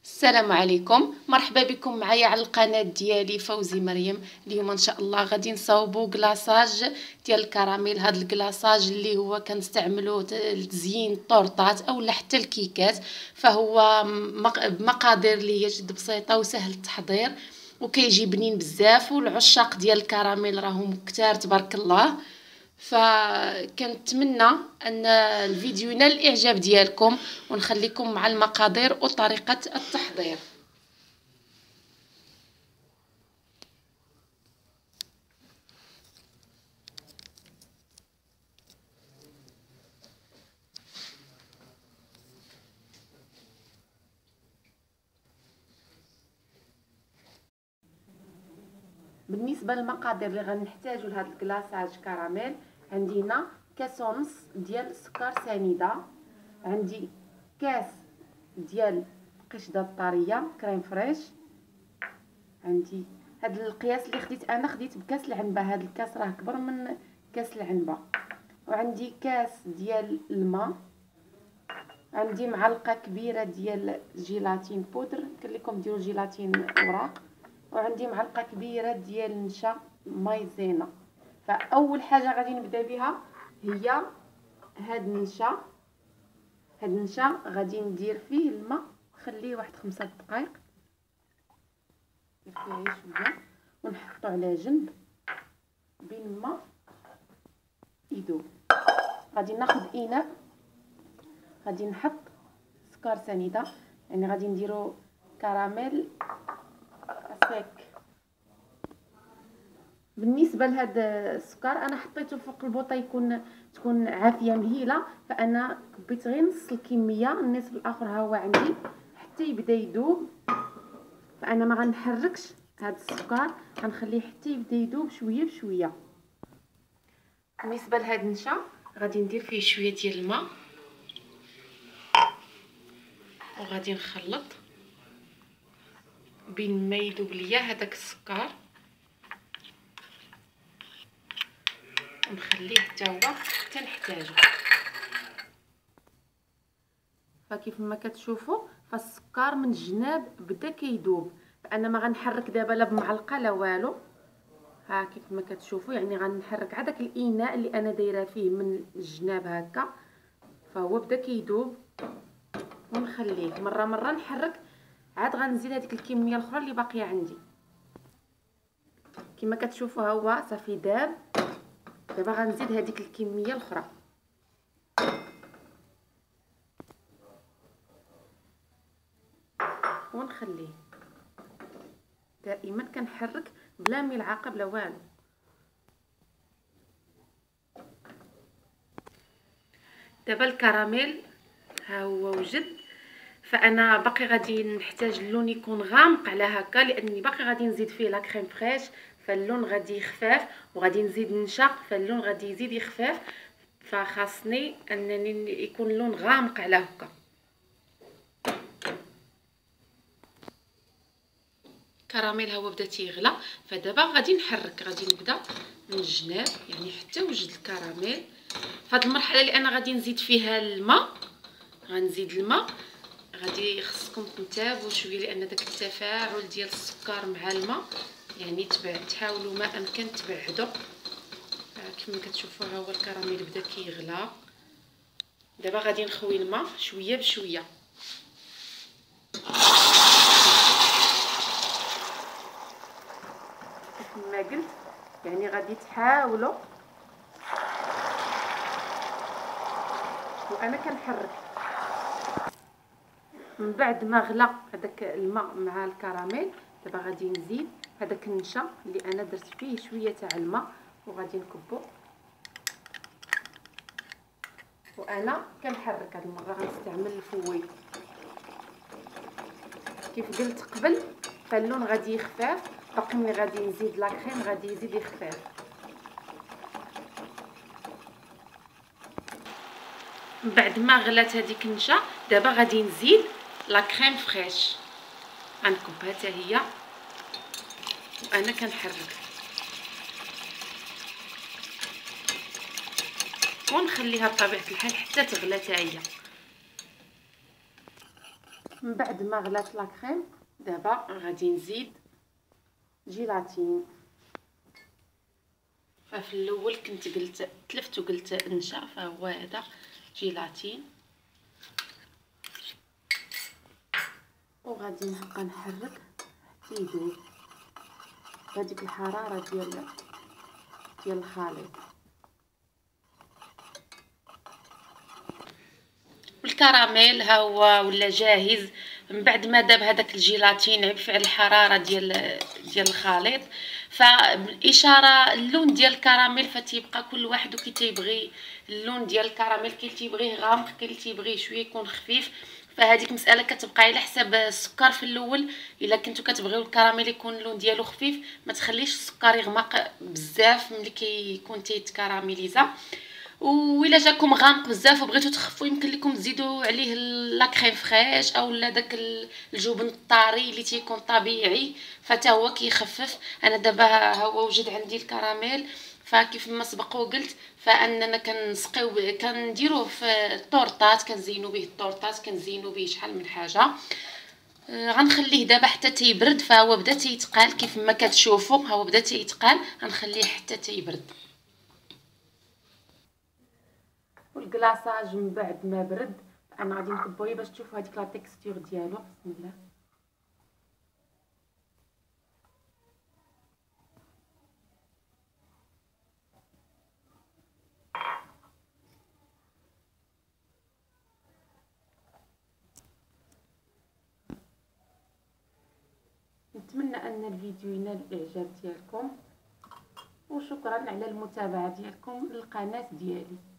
السلام عليكم، مرحبا بكم معايا على القناه ديالي فوزي مريم. اليوم ان شاء الله غادي نصاوبوا كلاصاج ديال الكراميل. هذا الكلاصاج اللي هو كنستعملوه لتزيين الطورطات او حتى الكيكات، فهو بمقادير اللي هي جد بسيطه وسهل التحضير وكيجي بنين بزاف، والعشاق ديال الكراميل راهم كتار تبارك الله. فكنتمنى ان الفيديو ينال الاعجاب ديالكم، ونخليكم مع المقادير وطريقه التحضير. بالنسبه للمقادير اللي غنحتاجو لهذا الكلاصاج كراميل، عندي هنا كاس ونص ديال السكر سنيده، عندي كاس ديال قشده الطريه كريم فريش، عندي هذا القياس اللي خديت بكاس العنبه، هذا الكاس راه كبر من كاس العنبه، وعندي كاس ديال الماء، عندي معلقه كبيره ديال جيلاتين بودر، قال لكم ديروا جيلاتين اوراق، وعندي معلقه كبيره ديال النشا مايزينا. فاول حاجه غادي نبدا بها هي هاد النشا غادي ندير فيه الماء، خليه واحد 5 دقائق فيه شويه ونحطو على جنب بين الماء يذوب. غادي ناخذ اناء، غادي نحط سكر سنيده، يعني غادي نديرو كراميل سيك. بالنسبه لهذا السكر انا حطيته فوق البوطه تكون عافيه مهيله، فانا كبيت غير نص الكميه، النصف الاخر ها هو عندي حتى يبدا يذوب. فانا ما غنحركش هذا السكر، غنخليه حتى يبدا يذوب شويه بشويه. بالنسبه لهذا النشا غادي ندير فيه شويه ديال الماء وغادي نخلط بين ما يذوب ليا هذاك السكر، ونخليه حتى هو حتى نحتاجو. فكيف ما كتشوفوا فالسكر من الجناب بدا كيذوب، فانا ما غنحرك دابا لا بمعلقه لا والو. ها كيف ما كتشوفوا يعني غنحرك عا داك الاناء اللي انا دايره فيه من الجناب هكا، فهو بدا كيذوب، ونخليه مره مره نحرك. عاد غنزيد هذيك الكميه الاخرى اللي باقيه عندي. كما كتشوفوا ها هو صافي داب. دابا غنزيد هذيك الكميه الاخرى، ونخليه. دائما كنحرك بلا ملعقه بلا والو. دابا الكراميل ها هو وجد، فانا باقي غادي نحتاج اللون يكون غامق على هكا، لاني باقي غادي نزيد فيه لا كريم فريش، فاللون غادي يخفاف، وغادي نزيد النشا فاللون غادي يزيد يخفاف، فخاصني انني يكون اللون غامق على هكا. كراميل ها هو بدا تيغلى، فدابا غادي نحرك، غادي نبدا من الجناب يعني حتى وجد الكراميل. فهاد المرحله اللي انا غادي نزيد فيها الماء، غنزيد الماء. غادي خصكم تنتبهوا شويه، لان داك التفاعل ديال السكر مع الماء يعني تحاولوا ما امكن تبعدوا. كما كتشوفوا ها هو الكراميل بدا كيغلى. دابا غادي نخوي الماء شويه بشويه. كما قلت يعني غادي تحاولوا، وانا كنحرك. من بعد ما غلى هذاك الماء مع الكراميل، دابا غادي نزيد هذاك النشا اللي انا درت فيه شويه تاع الماء، وغادي نكبو. وانا كنحرك هذه المره، غنستعمل الفوي. كيف قلت قبل فاللون غادي يخفاف، باقي ملي غادي نزيد لا كريم غادي يزيد يخفاف. من بعد ما غلات هذيك النشا، دابا غادي نزيد لا كريم فريش، غنكبها حتى هي وانا كنحرك، ونخليها بطبيعه الحال حتى تغلى حتى هي. من بعد ما غلات لا كريم دابا غادي نزيد جيلاتين. ففي الاول كنت قلت تلفت وقلت نشا، فهو هذا جيلاتين. وغادي نبقى نحرك حتى يذوب بهذيك الحراره ديال الخليط. والكراميل ها هو ولا جاهز. من بعد ما داب هذاك الجيلاتين عرف على الحراره ديال الخليط، فاشاره اللون ديال الكراميل فتيبقى كل واحد كي تيبغي اللون ديال الكراميل، كاين تيبغيه غامق، كاين اللي تيبغيه شويه يكون خفيف. فهذيك مساله كتبقى على حساب السكر في الاول. الا كنتو كتبغيو الكراميل يكون اللون ديالو خفيف ما تخليش السكر يغمق بزاف ملي كيكون تيتكراميليزا. وإلا جاكم غامق بزاف وبغيتو تخفوا يمكن لكم تزيدوا عليه لا كريم فريش اولا داك الجبن الطري اللي تيكون طبيعي فتا هو كيخفف. انا دابا هو وجد عندي الكراميل، فكيف ما سبق وقلت فاننا كنسقيو كنديروه في الطورطات، كنزينوا به الطورطات، كنزينوا به شحال من حاجه. غنخليه دابا حتى تيبرد، فهو بدا تيتقال كيف ما كتشوفوا، هو بدا تيتقال. غنخليه حتى تيبرد. والكلاصاج من بعد ما برد انا غادي نكبوه باش تشوفوا هذيك لا تيكستور ديالو. بسم الله. نتمنى ان الفيديو ينال الاعجاب ديالكم، وشكرا على المتابعه ديالكم للقناه ديالي.